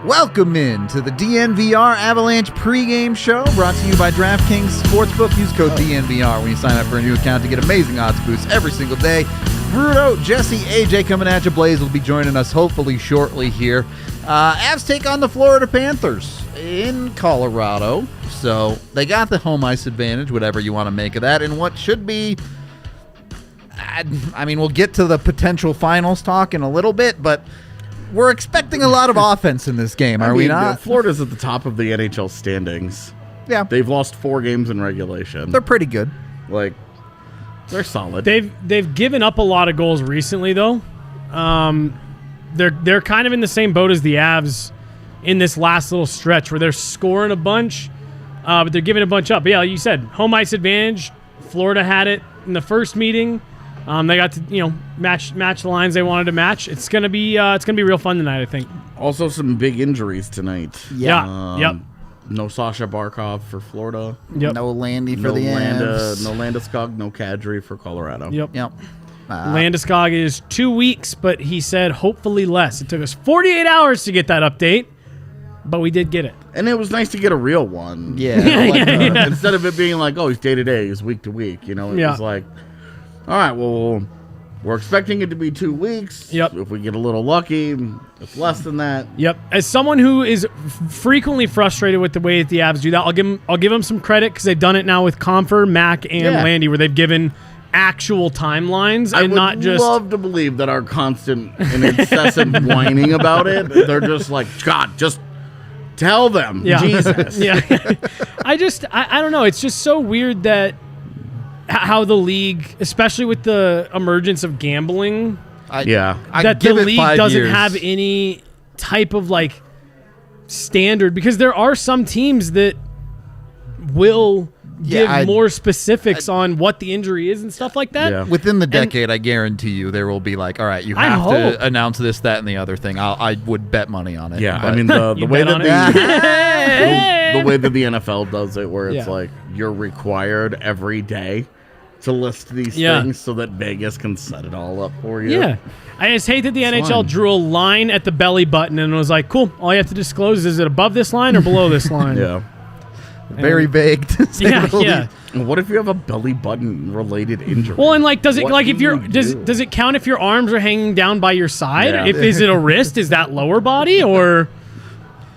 Welcome in to the DNVR Avalanche pregame show, brought to you by DraftKings Sportsbook. Use code DNVR when you sign up for a new account to get amazing odds boosts every single day. Rudo, Jesse, AJ coming at you. Blais will be joining us hopefully shortly here. Avs take on the Florida Panthers in Colorado. So they got the home ice advantage, whatever you want to make of that, in what should be... I mean, we'll get to the potential finals talk in a little bit, but... we're expecting a lot of offense in this game, are we not? Florida's at the top of the NHL standings. Yeah. They've lost 4 games in regulation. They're pretty good. Like, they're solid. They've given up a lot of goals recently, though. They're kind of in the same boat as the Avs in this last little stretch where they're scoring a bunch, but they're giving a bunch up. But yeah, like you said, home ice advantage. Florida had it in the first meeting. They got to match the lines they wanted to match. It's gonna be real fun tonight, I think. Also, some big injuries tonight. Yeah. Yep. No Sasha Barkov for Florida. Yep. No Landy for the Avs. No Landeskog, no Kadri for Colorado. Yep. Landeskog is 2 weeks, but he said hopefully less. It took us 48 hours to get that update, but we did get it. And it was nice to get a real one. Yeah. Instead of it being like, oh, he's day to day, he's week to week. It was like, all right, well, we're expecting it to be 2 weeks. Yep. If we get a little lucky, it's less than that. Yep. As someone who is frequently frustrated with the way that the Avs do that, I'll give them some credit because they've done it now with Comfer, Mac, and Landy, where they've given actual timelines and not just. I would love to believe that our constant and incessant whining about it, they're just like, God, just tell them, Jesus. Yeah. I don't know. It's just so weird that. How the league, especially with the emergence of gambling, that the league doesn't have any type of standard, because there are some teams that will give more specifics on what the injury is and stuff like that. Yeah. Within the decade, I guarantee you, there will be all right, you have to announce this, that, and the other thing. I would bet money on it. Yeah, I mean, the way that the way that the NFL does it, where it's like you're required every day to list these things so that Vegas can set it all up for you. Yeah. I just hate that the NHL drew a line at the belly button and was like, cool, all you have to disclose is it above this line or below this line? Yeah. Very vague to say the least. What if you have a belly button related injury? Well, and does it count if your arms are hanging down by your side? Yeah. Is it a wrist? Is that lower body? Or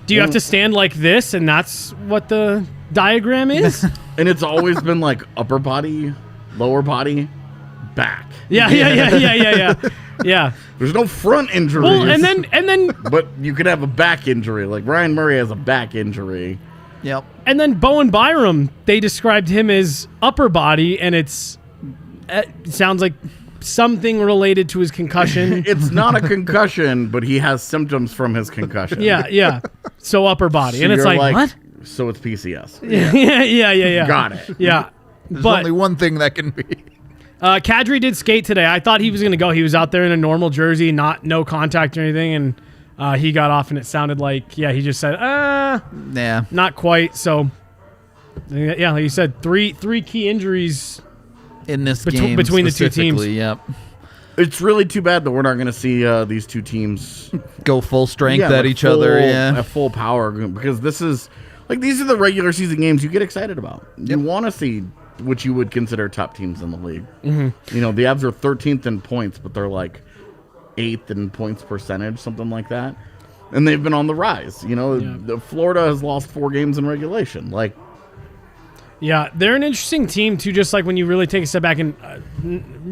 do you have to stand like this and that's what the diagram is? And it's always been upper body, lower body, back. Yeah. There's no front injuries. Well, and then but you could have a back injury. Like Ryan Murray has a back injury. Yep. And then Bowen Byram, they described him as upper body, and it sounds like something related to his concussion. It's not a concussion, but he has symptoms from his concussion. Yeah. So upper body, So and it's what? So it's PCS. Yeah. Got it. Yeah. There's only one thing that can be. Kadri did skate today. I thought he was going to go. He was out there in a normal jersey, no contact or anything, and he got off, and it sounded like, he just said, not quite. So, like you said, three key injuries in this game between the two teams. Yep. It's really too bad that we're not going to see these two teams go full strength at each other. Yeah, at full power, because these are the regular season games you get excited about. You want to see what you would consider top teams in the league. Mm-hmm. The Avs are 13th in points, but they're 8th in points percentage, something like that. And they've been on the rise. Florida has lost 4 games in regulation. Yeah, they're an interesting team, too, just when you really take a step back, and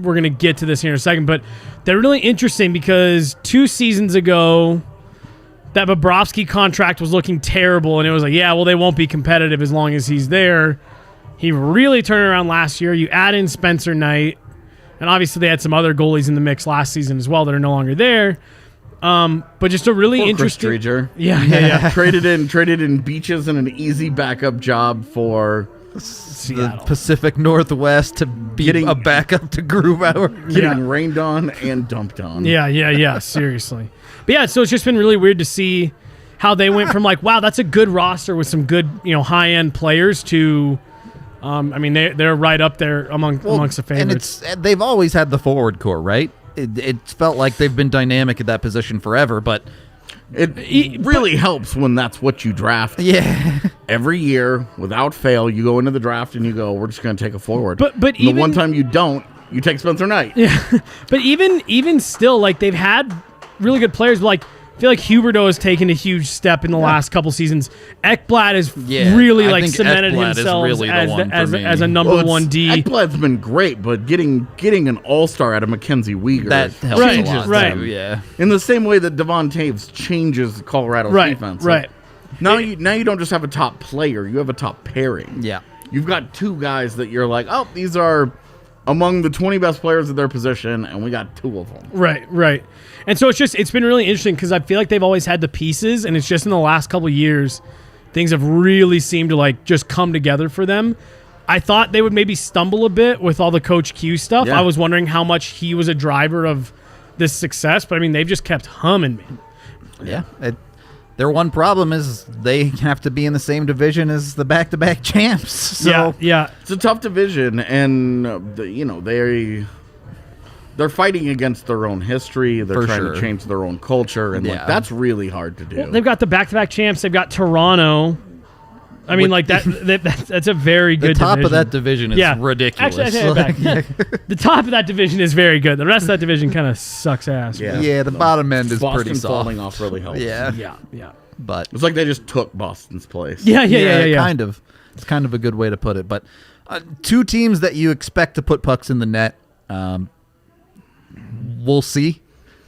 we're going to get to this here in a second, but they're really interesting because 2 seasons ago, that Bobrovsky contract was looking terrible, and it was they won't be competitive as long as he's there. He really turned around last year. You add in Spencer Knight, and obviously they had some other goalies in the mix last season as well that are no longer there. But just a really interesting. Chris Driedger. Yeah. Traded in Beaches and an easy backup job for the Pacific Northwest to be a backup to Grubauer. Getting rained on and dumped on. Yeah, seriously. But so it's just been really weird to see how they went from wow, that's a good roster with some good, high-end players to they're right up there amongst the favorites. And they've always had the forward core, right? It's felt like they've been dynamic at that position forever, but It really helps when that's what you draft. Yeah. Every year, without fail, you go into the draft and you go, we're just going to take a forward. But And even the one time you don't, you take Spencer Knight. Yeah, but even still, like they've had really good players. But like I feel like Huberdeau has taken a huge step in the last couple seasons. Ekblad has really I like think cemented Ekblad is himself really the one for me. as a number one D. Ekblad's been great, but getting an all-star out of Mackenzie Weegar That helps Right, a lot, right. too, yeah. in the same way that Devon Taves changes Colorado's defense. Right. Now you don't just have a top player, you have a top pairing. Yeah. You've got two guys that you're like, oh, these are among the 20 best players of their position, and we got two of them. Right. And so it's been really interesting because I feel like they've always had the pieces, and it's just in the last couple of years, things have really seemed to like just come together for them. I thought they would maybe stumble a bit with all the Coach Q stuff. Yeah. I was wondering how much he was a driver of this success, but I mean, they've just kept humming, man. Yeah. Their one problem is they have to be in the same division as the back-to-back champs. So Yeah. It's a tough division, and they're fighting against their own history. They're For trying sure. to change their own culture, and Yeah. that's really hard to do. Well, they've got the back-to-back champs. They've got Toronto. I mean, like that's a very the good top division. of that division is ridiculous. Actually, I take it back. The top of that division is very good. The rest of that division kind of sucks ass. Yeah. Yeah, the bottom end is Boston pretty soft. falling off really helps. Yeah. Yeah. But It's like they just took Boston's place. Yeah. kind of. It's kind of a good way to put it. But two teams that you expect to put pucks in the net, we'll see.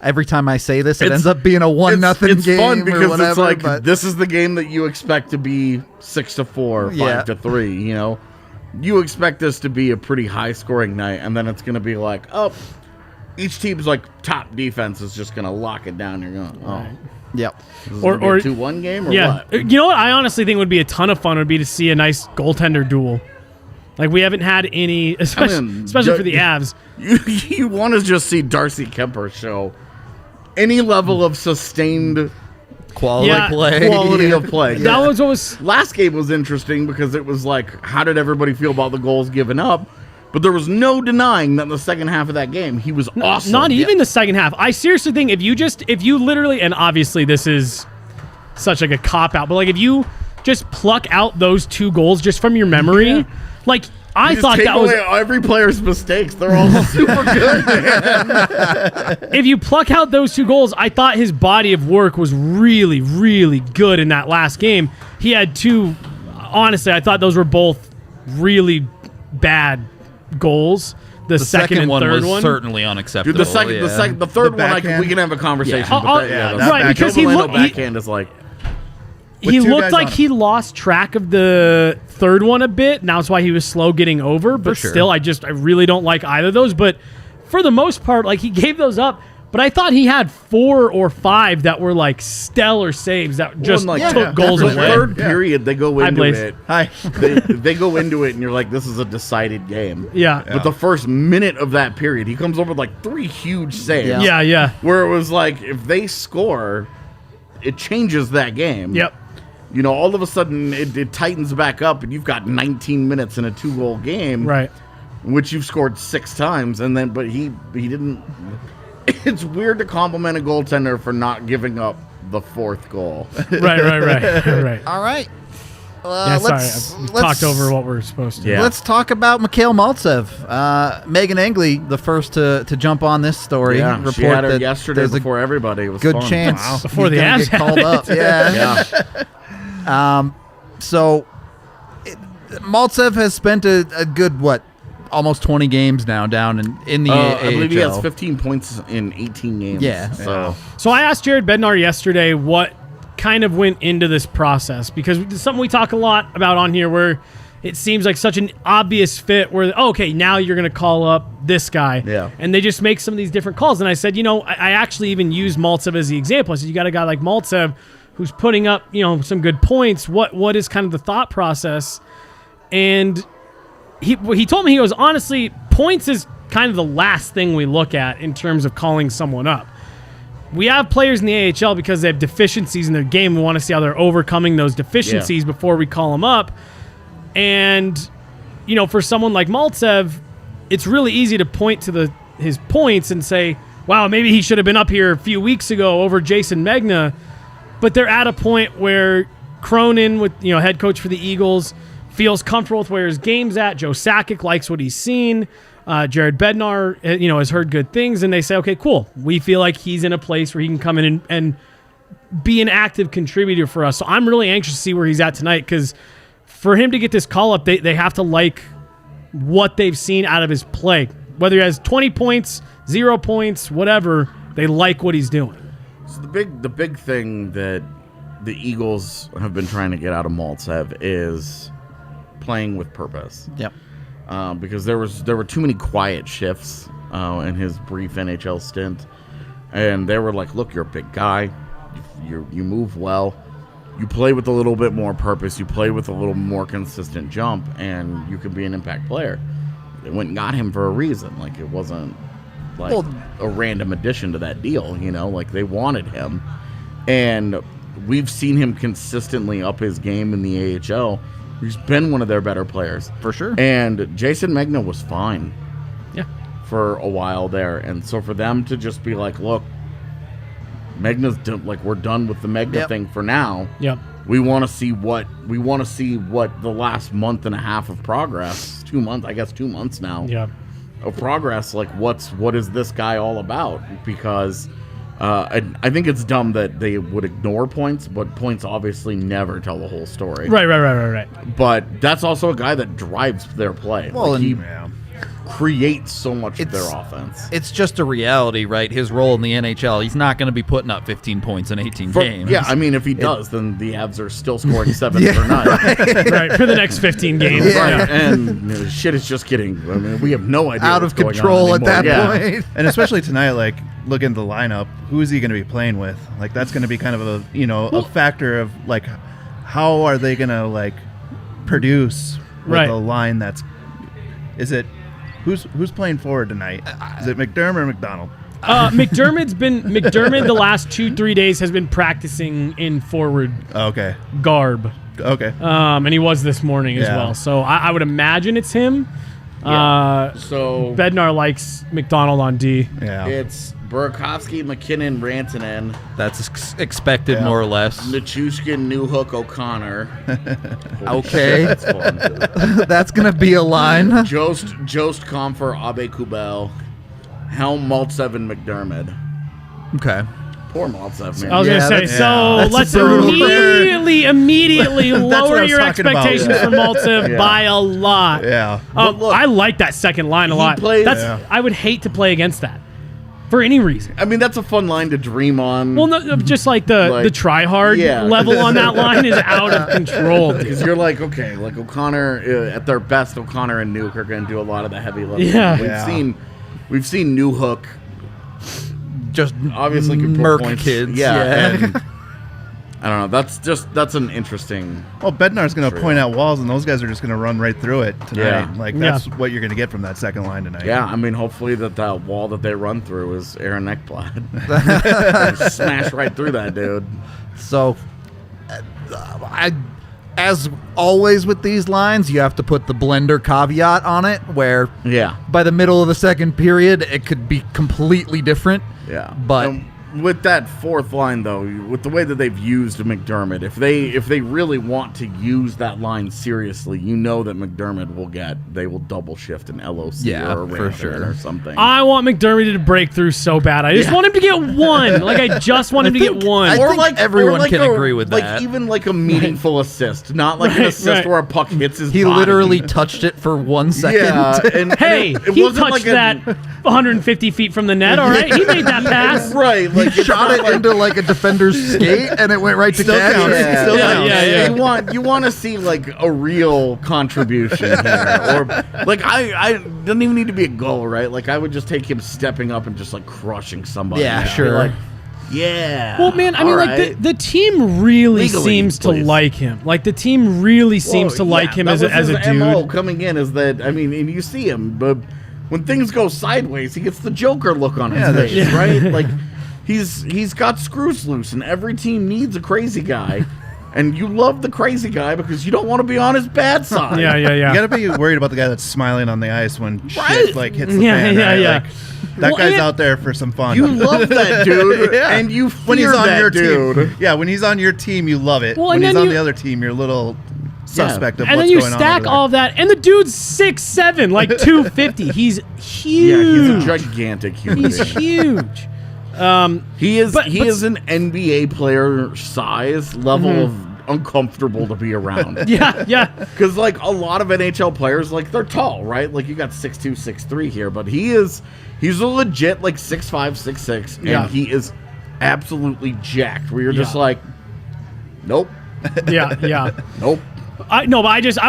Every time I say this, it ends up being a 1-0 game. It's fun because or whatever, it's like but this is the game that you expect to be 6-4, 5-3. You know, you expect this to be a pretty high scoring night, and then it's going to be like, oh, each team's like top defense is just going to lock it down. You're going, oh, yep. this is Or- gonna be a or- 2-1 game or Yeah. what? You know what I honestly think would be a ton of fun would be to see a nice goaltender duel. Like we haven't had any, especially for the Avs. You want to just see Darcy Kemper show any level of sustained Quality play. quality of play. That was what was. Last game was interesting because it was like, how did everybody feel about the goals given up? But there was no denying that in the second half of that game, he was awesome. Not even the second half. I seriously think if you literally, and obviously this is such like a cop out, but like if you just pluck out those two goals just from your memory, like I Just thought take that was away every player's mistakes. They're all super good. if you pluck out those two goals, I thought his body of work was really, really good in that last game. He had two. Honestly, I thought those were both really bad goals. The second and one third was one. certainly unacceptable. Dude, the third one, backhand? we can have a conversation. Yeah. But Right, because he looked- backhand is like, He two looked guys like on he lost track of the third one a bit. Now that's why he was slow getting over. But sure. still, I really don't like either of those. But for the most part, like he gave those up. But I thought he had 4 or 5 that were like stellar saves that just took goals the away. third period, they go into Blais. it. Hi. They go into it, and you're like, this is a decided game. Yeah. But the first minute of that period, he comes over with like 3 huge saves. Yeah. Where it was like, if they score, it changes that game. Yep. You know, all of a sudden it tightens back up, and you've got 19 minutes in a 2-goal game, Right. in which you've scored 6 times, and then but he didn't. It's weird to compliment a goaltender for not giving up the 4th goal. Right. All right. Yeah, sorry. I've talked over what we're supposed to. Yeah. Let's talk about Mikhail Maltsev. Megan Angley, the first to jump on this story. Yeah, report she had her that yesterday there's before everybody. It was good fun. chance Before he's the gonna Avs get called up. Yeah. Yeah. So Maltsev has spent a good almost 20 games now down in the AHL. I believe he has 15 points in 18 games. Yeah. So So I asked Jared Bednar yesterday what kind of went into this process because it's something we talk a lot about on here where it seems like such an obvious fit where, okay, now you're going to call up this guy. Yeah. And they just make some of these different calls. And I said, I actually even used Maltsev as the example. I said, you got a guy like Maltsev who's putting up, some good points. What is kind of the thought process? And he told me, he goes, honestly, points is kind of the last thing we look at in terms of calling someone up. We have players in the AHL because they have deficiencies in their game. We want to see how they're overcoming those deficiencies before we call them up. And, for someone like Maltsev, it's really easy to point to his points and say, wow, maybe he should have been up here a few weeks ago over Jason Megna. But they're at a point where Cronin, with head coach for the Eagles, feels comfortable with where his game's at. Joe Sakic likes what he's seen. Jared Bednar, has heard good things, and they say, okay, cool. We feel like he's in a place where he can come in and be an active contributor for us. So I'm really anxious to see where he's at tonight, because for him to get this call-up, they have to like what they've seen out of his play. Whether he has 20 points, 0 points, whatever, they like what he's doing. So the big thing that the Eagles have been trying to get out of Maltsev is playing with purpose. Yep. Because there were too many quiet shifts in his brief NHL stint, and they were like, "Look, you're a big guy. You move well. You play with a little bit more purpose. You play with a little more consistent jump, and you can be an impact player." They went and got him for a reason. Like, it wasn't like a random addition to that deal. Like, they wanted him, and we've seen him consistently up his game in the AHL. He's been one of their better players. For sure. And Jason Megna was fine. Yeah. For a while there. And so for them to just be like, look, Megna's done, like, we're done with the Megna thing for now. Yep. We want to see what the last month and a half of progress, 2 months now. Yeah. Of progress, like what is this guy all about? Because I think it's dumb that they would ignore points, but points obviously never tell the whole story. Right. But that's also a guy that drives their play. Well, he creates so much of their offense. It's just a reality, right? His role in the NHL, he's not going to be putting up 15 points in 18 games. Yeah, I mean, if he does, then the Avs are still scoring 7 per night. Right, for the next 15 games. Right, and shit is just getting, we have no idea Out what's of going control on at anymore. that point. And especially tonight, like, look at the lineup. Who is he going to be playing with? Like, that's going to be kind of a factor of, like, how are they going to, like, produce with a line that's... Is it... Who's playing forward tonight? Is it McDermott or McDonald? McDermott the last 2-3 days has been practicing in forward garb. Okay. And he was this morning as well. So I would imagine it's him. So Bednar likes McDonald on D. Yeah. It's Burakovsky, McKinnon, Rantanen. That's expected, more or less. Nichushkin, Newhook, O'Connor. Okay. That's fun. That's going to be a line. Jost Comfer, Abe Kubel, Helm, Maltsev, and McDermott. Okay. Poor Maltsev, man. I was going to say, so That's let's brutal. immediately what lower I was your talking about. expectations for Maltsev by a lot. Yeah. look, I like that second line a lot. plays- I would hate to play against that for any reason. I mean, that's a fun line to dream on. Well, no, just like the try hard level on that line is out of control. Dude. Because you're like, okay, like O'Connor, at their best, O'Connor and Nuke are going to do a lot of the heavy lifting. Yeah. We've seen Newhook Just obviously can put murk points. kids. Yeah. And, I don't know. That's an interesting. Well, Bednar's going to point out walls, and those guys are just going to run right through it tonight. Yeah. Like, that's what you're going to get from that second line tonight. Yeah, I mean, hopefully that wall that they run through is Aaron Ekblad. Smash right through that dude. So, as always with these lines, you have to put the blender caveat on it, where by the middle of the second period, it could be completely different. Yeah, but with that fourth line, though, with the way that they've used McDermott, if they really want to use that line seriously, you know that McDermott will double shift an LOC or a for sure or something. I want McDermott to break through so bad. I just want him to get one. Like, I just want him to get one. I think everyone can agree with that. Like, even like a meaningful assist, not like an assist where a puck hits his He body. literally touched it for 1 second. Yeah, and Hey, it he wasn't touched like that 150 feet from the net, all right? He made that pass. Right, He like shot it into like a defender's skate, and it went right to catch. counts. Yeah, Still yeah. You want to see like a real contribution here, or like I doesn't even need to be a goal, right? Like I would just take him stepping up and just like crushing somebody. Yeah, I'd be sure. Like, yeah. Well, man, I mean, all like, right. the team really Legally, seems to please. like him. Like, the team really seems to like him as a dude. MO coming in is that, I mean, and you see him, but when things go sideways, he gets the Joker look on his face, right? Like, he's got screws loose, and every team needs a crazy guy. And you love the crazy guy because you don't want to be on his bad side. Yeah. You got to be worried about the guy that's smiling on the ice when shit like hits the Yeah, fan. yeah, right? yeah. Like, that Well, guy's and- out there for some fun. You love that dude, Yeah. and you when he's fear on that your dude. team. Yeah, when he's on your team, you love it. Well, when and he's then on you- the other team, you're a little suspect of And what's then you going on. stack over all of that, and the dude's 6'7", like 250. He's huge. Yeah, he's a gigantic human He's being. huge. He is But- he is an NBA player size level of uncomfortable to be around. Yeah. Because like a lot of NHL players, like they're tall, right? Like you got 6'2", 6'3" here, but he's a legit like 6'5", 6'6", Yeah. and he is absolutely jacked. Where you're just Yeah. like, nope, Yeah. nope. I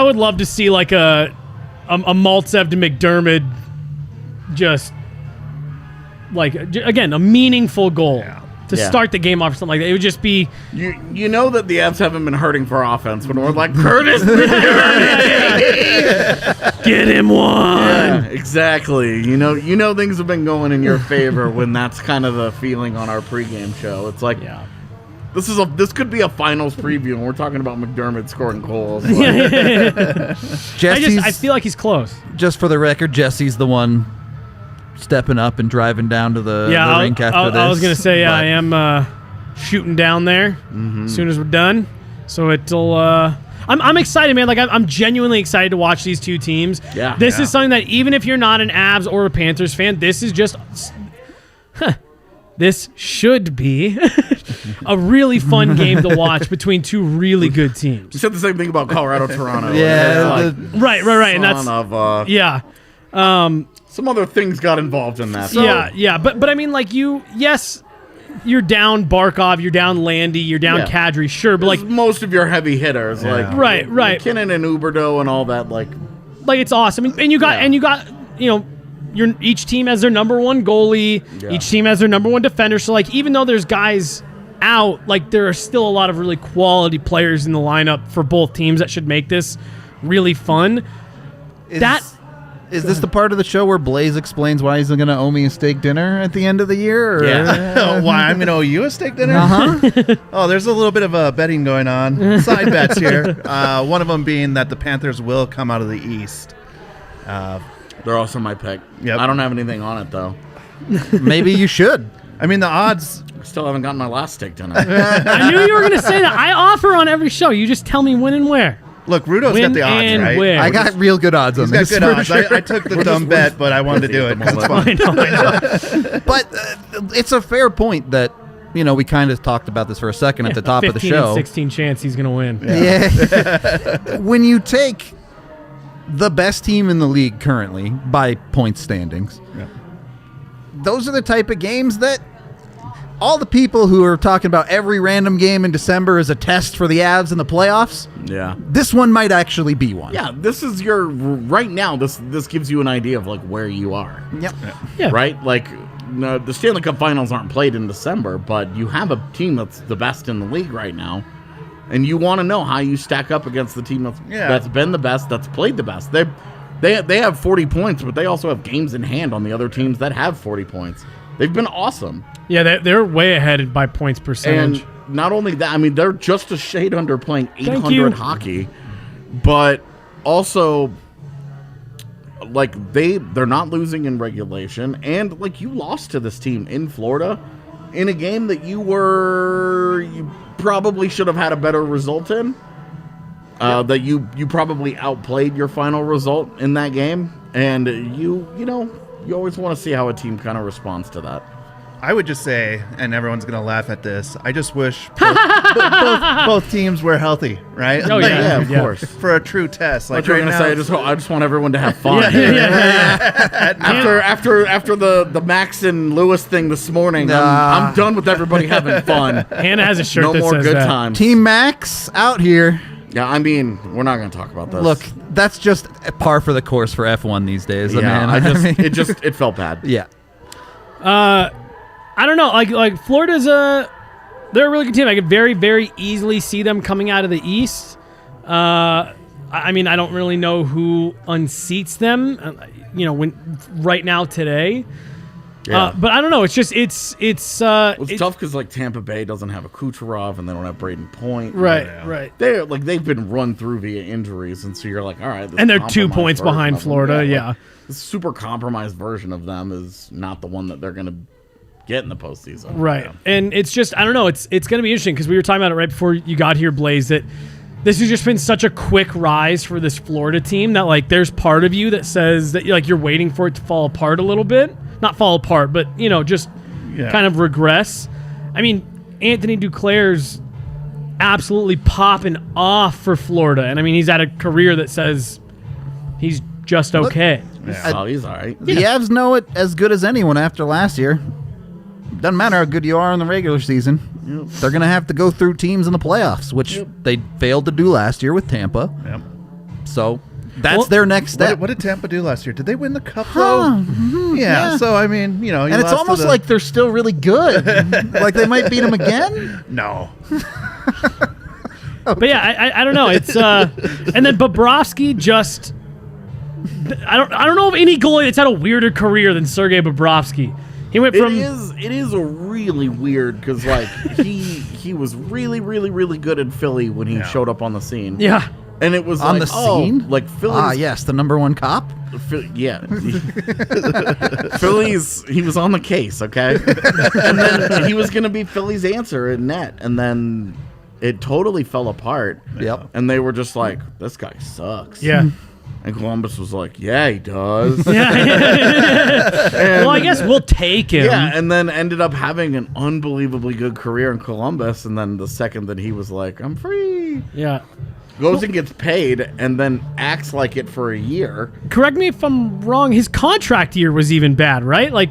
would love to see like a Maltsev to McDermott, just like again a meaningful goal to Yeah. start the game off or something like that. It would just be You know that the Avs haven't been hurting for offense when we're like Curtis. get him one. Yeah, exactly. You know things have been going in your favor when that's kind of the feeling on our pregame show. It's like Yeah. this could be a finals preview and we're talking about McDermott scoring goals. Like, Jesse's, I feel like he's close. just for the record, Jesse's the one stepping up and driving down to the rink after this. I was gonna say but- I am shooting down there as soon as we're done. So it'll. I'm excited, man. Like I'm genuinely excited to watch these two teams. Yeah. This is something that even if you're not an Avs or a Panthers fan, this is just. This should be a really fun game to watch between two really good You teams. said the same thing about Colorado, Toronto. Yeah, It's like, Right, and that's son of yeah. some other things got involved in that. Yeah. But I mean, like yes, you're down Barkov, you're down Landy, you're down Yeah. Kadri, sure, but like most of your heavy hitters, like Right. McKinnon and Huberdeau and all that, like it's awesome, and you got each team has their number one goalie, Yeah. each team has their number one defender. So like even though there's guys out, like there are still a lot of really quality players in the lineup for both teams that should make this really fun. Is this the part of the show where Blais explains why he's going to owe me a steak dinner at the end of the year? Or? Why I'm gonna owe you a steak dinner? Uh-huh. Oh, there's a little bit of betting going on. Side bets here. One of them being that the Panthers will come out of the East. they're also my pick. Yep. I don't have anything on it though. Maybe you should. I mean, the odds. I still haven't gotten my last steak dinner. I knew you were gonna say that. I offer on every show. You just tell me when and where. Look, Rudo's When got the odds, and right? where. I got real good odds on He's got this. good for odds. sure. I took the dumb bet, but I wanted to do it. At the It's moment. fun. I know. But it's a fair point that, we kind of talked about this for a second at the top of the 15 and show. 16 chance he's gonna win. Yeah. When you take the best team in the league currently by point standings, those are the type of games that all the people who are talking about every random game in December as a test for the Avs in the playoffs, Yeah. this one might actually be one. Yeah, this is your right now. This gives you an idea of like where you are, Yep. Yeah. right? Like no, the Stanley Cup Finals aren't played in December, but you have a team that's the best in the league right now, and you want to know how you stack up against the team that's been the best, that's played the best. They have 40 points, but they also have games in hand on the other teams that have 40 points. They've been awesome. Yeah, they're way ahead by points percentage. And not only that, I mean, they're just a shade under playing Thank you. 800 hockey, but also, like, they're not losing in regulation, and, like, you lost to this team in Florida in a game that you probably should have had a better result in, that you probably outplayed your final result in that game, and you always want to see how a team kind of responds to that. I would just say, and everyone's gonna laugh at this, I just wish both teams were healthy, right? Oh, Like, yeah. Of course. For a true test, like Like you're right gonna now, say, I just want everyone to have fun. yeah. After the Max and Lewis thing this morning, Nah. I'm done with everybody having fun. Hannah has a shirt No that more says good that. times. Team Max out here. Yeah, I mean, we're not gonna talk about this. Look, that's just Par for the course for F1 these days. yeah, man. it felt bad. yeah. I don't know. Like Florida's they're a really good team. I could very, very easily see them coming out of the East. I mean, I don't really know who unseats them. When right now today, Yeah. But I don't know. It's just it's Well, it's tough because like Tampa Bay doesn't have a Kucherov and they don't have Braden Point. right. They've been run through via injuries, and so you're like, all right. This And they're 2 compromised points version behind of them. Florida. Yeah. Like, the super compromised version of them is not the one that they're gonna get in the postseason. Right. Yeah. And it's just, I don't know, it's going to be interesting because we were talking about it right before you got here, Blais, that this has just been such a quick rise for this Florida team that, like, there's part of you that says that, like, you're waiting for it to fall apart a little bit. Not fall apart, but, just kind of regress. I mean, Anthony Duclair's absolutely popping off for Florida. And, I mean, he's had a career that says he's just okay. Yeah, he's all right. The Avs know it as good as anyone after last year. Doesn't matter how good you are in the regular season. They're going to have to go through teams in the playoffs, which they failed to do last year with Tampa. Yep. So that's their next step. What did Tampa do last year? Did they win the cup though? Yeah. So I mean, you and it's almost like they're still really good. Like they might beat them again. no. But yeah, I don't know. It's and then Bobrovsky just I don't know of any goalie that's had a weirder career than Sergei Bobrovsky. He went from It is a really weird because like he was really good in Philly when he showed up on the scene. yeah. And it was On like, the scene? like Philly's. Ah, yes, the number one cop. Yeah. Philly's, he was on the case, okay? And then he was going to be Philly's answer in net. And then it totally fell apart. Yep. And they were just like, this guy sucks. Yeah. And Columbus was like, yeah, he does. Well, I guess we'll take him. Yeah, and then ended up having an unbelievably good career in Columbus. And then the second that he was like, I'm free, Yeah. goes and gets paid and then acts like it for a year. Correct me if I'm wrong. His contract year was even bad, right? Like,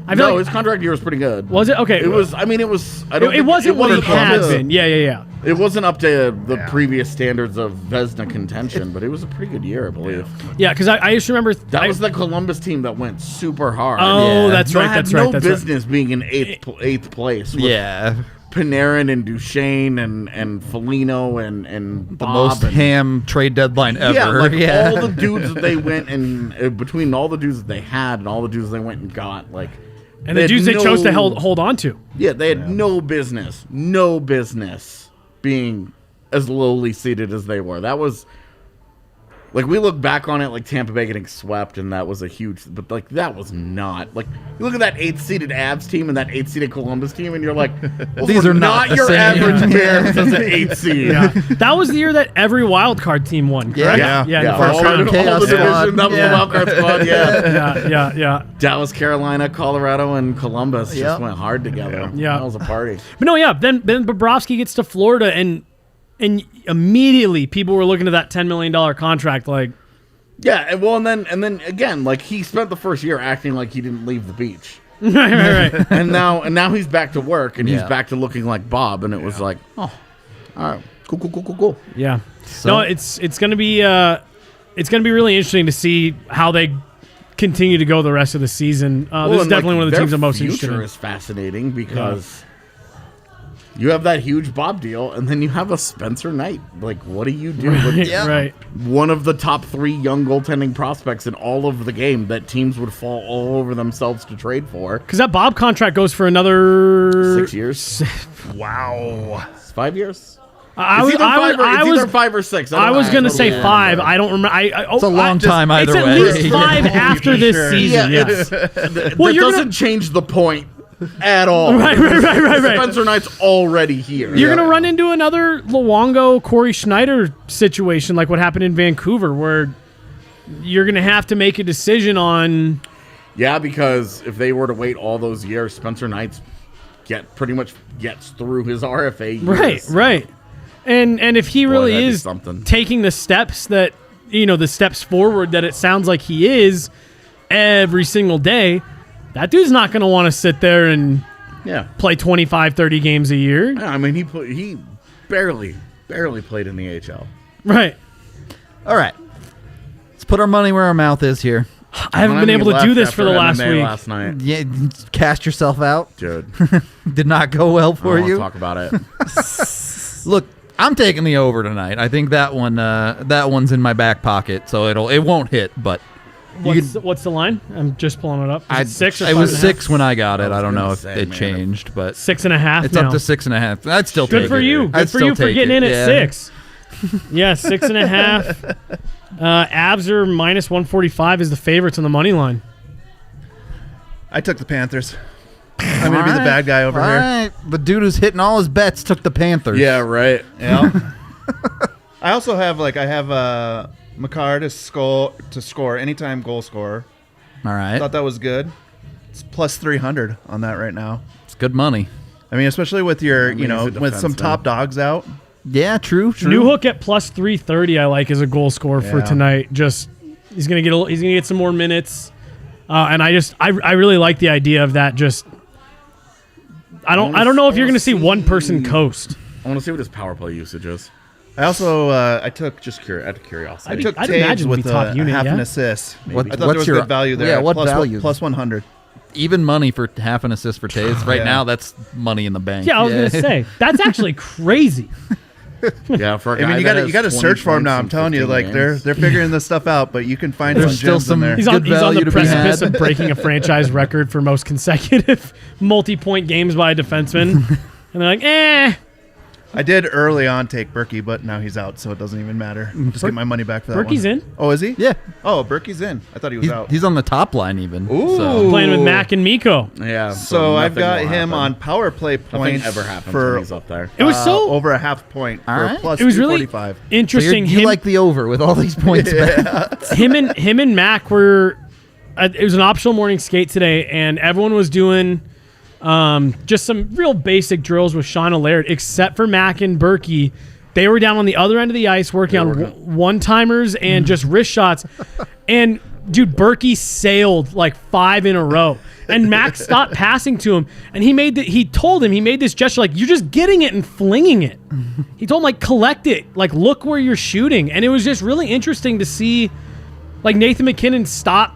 I feel No, like, his contract year was pretty good. was it okay? It was. I mean, it was. I don't. It think- wasn't what he up had to- been. Yeah. It wasn't up to the previous standards of Vezina contention, but it was a pretty good year, I believe. Yeah, because I just remember That was the Columbus team that went super hard. Oh, Yeah. that's right. Had That's right. no That's right. business being in eighth place. With Yeah. Panarin and Duchesne and Foligno and The Bob most and, ham trade deadline ever. Yeah, like all the dudes that they went and between all the dudes that they had and all the dudes they went and got, like. And the dudes they chose to hold on to. Yeah, they had no business being as lowly seated as they were. That was like we look back on it like Tampa Bay getting swept, and that was a huge. But like that was not like you look at that 8th-seeded Avs team and that 8th-seeded Columbus team, and you're like, well, These we're are not the your same. average Bears as an 8th seed. Yeah. That was the year that every wild card team won, correct? Yeah. in the Yeah, first all round. the Chaos division, squad. that was Yeah. the wild card squad. Yeah, Yeah. Dallas, Carolina, Colorado, and Columbus just Yep. went hard together. Yeah. That was a party. But no, yeah. Then Bobrovsky gets to Florida, and immediately people were looking at that $10 million contract like, Yeah, and then again, like he spent the first year acting like he didn't leave the beach, right. and now he's back to work and he's Yeah. back to looking like Bob, and it was like, oh, all right, cool. Yeah. No, it's gonna be really interesting to see how they continue to go the rest of the season. This is and, definitely like, one of the their teams I'm most interested future in. is fascinating because you have that huge Bob deal, and then you have a Spencer Knight. Like, what do you do with Right. one of the top 3 young goaltending prospects in all of the game that teams would fall all over themselves to trade for? Because that Bob contract goes for another 6 years, Wow. 5 years. I It's either 5 or 6. I was gonna say totally 5. remember. I don't remember. It's a long time It's either at way. least 5 after this Sure. season. Yeah, Yeah. that Well, you're doesn't change the point at all. Right. Spencer Knight's already here. You're gonna run into another Luongo, Corey Schneider situation like what happened in Vancouver, where you're gonna have to make a decision on. Because if they were to wait all those years, Spencer Knight's pretty much gets through his RFA years. Right. And if he really that'd be is something. taking the steps that the steps forward that it sounds like he is every single day, that dude's not going to want to sit there and Yeah. play 25, 30 games a year. Yeah, I mean, he barely played in the AHL. Right. All right. Let's put our money where our mouth is here. I haven't been able to do this for the last MMA week. Last night, Yeah, cast yourself out. dude. Did not go well for I don't you. want to talk about it. Look, I'm taking the over tonight. I think that one's in my back pocket, so it won't hit. But What's the line? I'm just pulling it up. Is it 6 or It was 5.5? 6 when I got it. I don't know if say, it man, changed, but 6.5. it's now. up to 6.5. I'd still take it. Good for you. I'd Good for you still for take getting it. in at 6. Yeah, 6.5. Avs are minus 145 is the favorites on the money line. I took the Panthers. I'm going to be the bad guy over All here. right. The dude who's hitting all his bets took the Panthers. Yeah, right. Yeah. I also have Makar to score anytime goal scorer. All right. Thought that was good. It's plus 300 on that right now. It's good money. I mean, especially with your, I mean, he's a with some defenseman. top dogs out. Yeah, true. New Hook at plus 330. I like as a goal scorer for Yeah. tonight. Just he's gonna get some more minutes, and I really like the idea of that. Just I don't know if you're gonna see one person coast. I want to see what his power play usage is. I also I took out of curiosity. I took I'd Taves imagine it'd with be top a unit, half yeah? an assist. What- I thought there what's was your- good value there. yeah, what Plus value? Plus 100. Even money for half an assist for Taves. Right Yeah. now, that's money in the bank. Yeah, I was gonna say that's actually crazy. Yeah, for a I guy mean, you that got has to 20 search for him now. points I'm in telling you, 15 like games. they're figuring this stuff out, but you can find There's some still gems some- in there. He's on Good the value to be precipice had. of breaking a franchise record for most consecutive multi-point games by a defenseman, and they're like, I did early on take Berkey, but now he's out, so it doesn't even matter. Just get my money back for that Berkey's one. in. Oh, is he? Yeah. Oh, Berkey's in. I thought he was out. He's on the top line even. Ooh. So. Playing with Mac and Miko. Yeah. So I've nothing got will him happen. on power play Nothing points ever happens for when he's up there. It was so over a half point All for right. plus It was really 245. So you're- interesting. you like the over with all these points bet. him and Mac were. It was an optional morning skate today, and everyone was doing just some real basic drills with Shauna Laird, except for Mac and Berkey. They were down on the other end of the ice working on one-timers and just wrist shots. And, dude, Berkey sailed like 5 in a row. And Mac stopped passing to him. And he told him, he made this gesture like, you're just getting it and flinging it. He told him, like, collect it. Like, look where you're shooting. And it was just really interesting to see, like, Nathan McKinnon stop.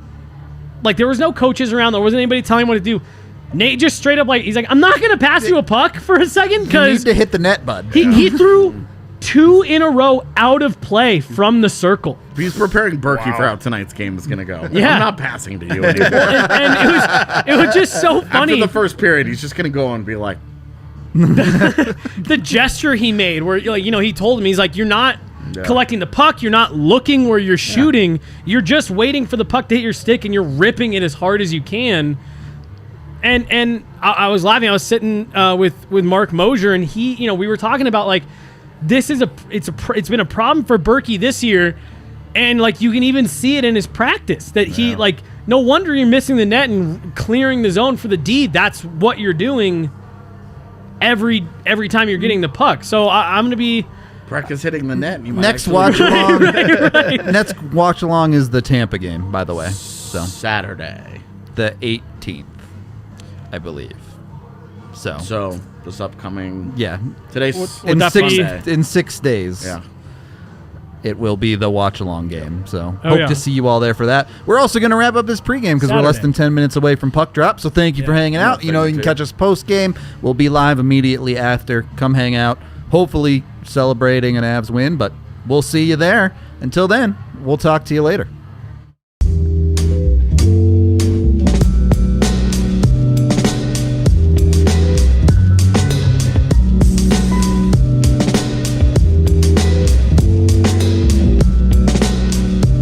Like, there was no coaches around. There wasn't anybody telling him what to do. Nate just straight up, like, he's like, I'm not going to pass you a puck for a second You need because to hit the net, bud. he threw 2 in a row out of play from the circle. He's preparing Berkey for how tonight's game is going to go. Yeah. I'm not passing to you anymore. And it was just so funny. After the first period, he's just going to go and be like, The gesture he made where, like, he told him, he's like, you're not collecting the puck, you're not looking where you're shooting, you're just waiting for the puck to hit your stick and you're ripping it as hard as you can. And I was laughing. I was sitting with Mark Mosier, and he, we were talking about, like, it's been a problem for Berkey this year, and, like, you can even see it in his practice that he, like, no wonder you're missing the net and clearing the zone for the D. That's what you're doing every time you're getting the puck. So I'm going to be practice hitting the net. And you might Next actually watch along. right. Next watch along is the Tampa game, by the way. So Saturday. The 18th, I believe. So this upcoming Yeah. today's Would that be- in 6 days. Yeah. It will be the watch-along game, so Oh, hope yeah. to see you all there for that. We're also going to wrap up this pregame because we're less Saturday. than 10 minutes away from puck drop. So thank you for hanging out. You can catch us post-game. We'll be live immediately after. Come hang out. Hopefully celebrating an Avs win, but we'll see you there. Until then, we'll talk to you later.